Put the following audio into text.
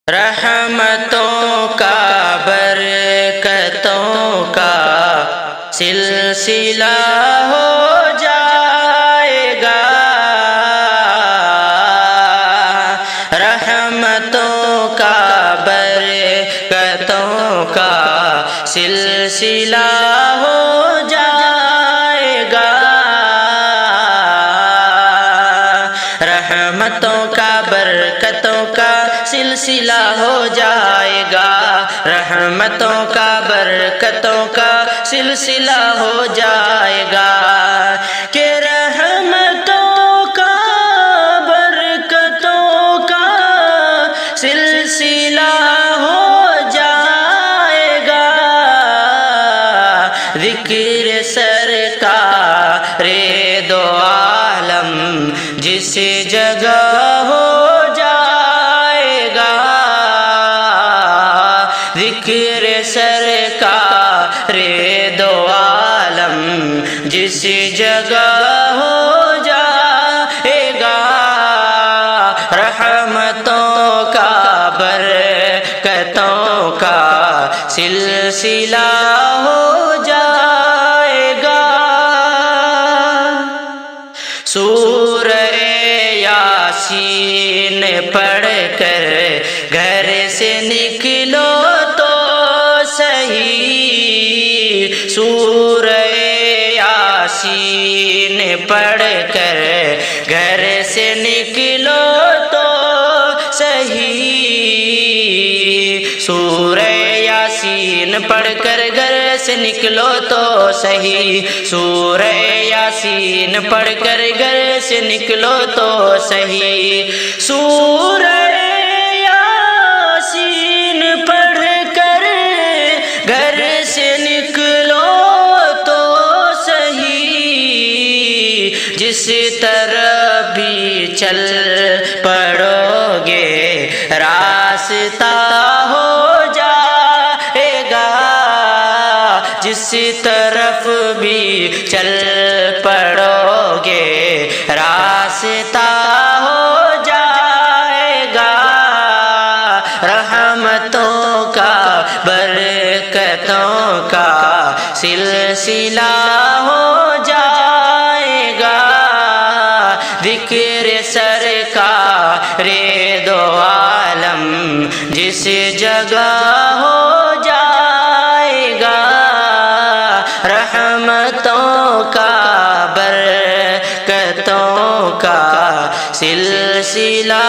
رحمتوں کا برکتوں کا سلسلہ ہو جائے گا، رحمتوں کا برکتوں کا سلسلہ ہو جائے گا، رحمتوں کا برکتوں کا سلسلہ ہو جائے گا، رحمتوں کا برکتوں کا سلسلہ ہو جائے گا، کہ رحمتوں کا برکتوں کا سلسلہ ہو جائے گا، ذکر سرکار دو عالم جس جگہ ہو جائے گا، ذکر سرکار دو عالم جس جگہ ہو جائے گا، رحمتوں کا برکتوں کا سلسلہ ہو جائے گا۔ سورہ یاسین پڑھ کر گھر سے نکلو تو صحیح، سورہ یاسین پڑھ کر گھر سے نکلو تو صحیح، سورہ یاسین پڑھ کر گھر سے نکلو تو صحیح، سورہ یاسین پڑھ کر گھر سے نکلو تو صحیح، سورہ یاسین پڑھ کر گھر سے نکلو تو صحیح، جس طرف بھی چل پڑو گے راستہ ہو جائے گا، جس طرف بھی چل پڑو گے راستہ ہو جائے گا، رحمتوں کا برکتوں کا سلسلہ ہو جائے گا، ذکر سرکار دو عالم جس جگہ ہو جائے گا، رحمتوں کا برکتوں کا سلسلہ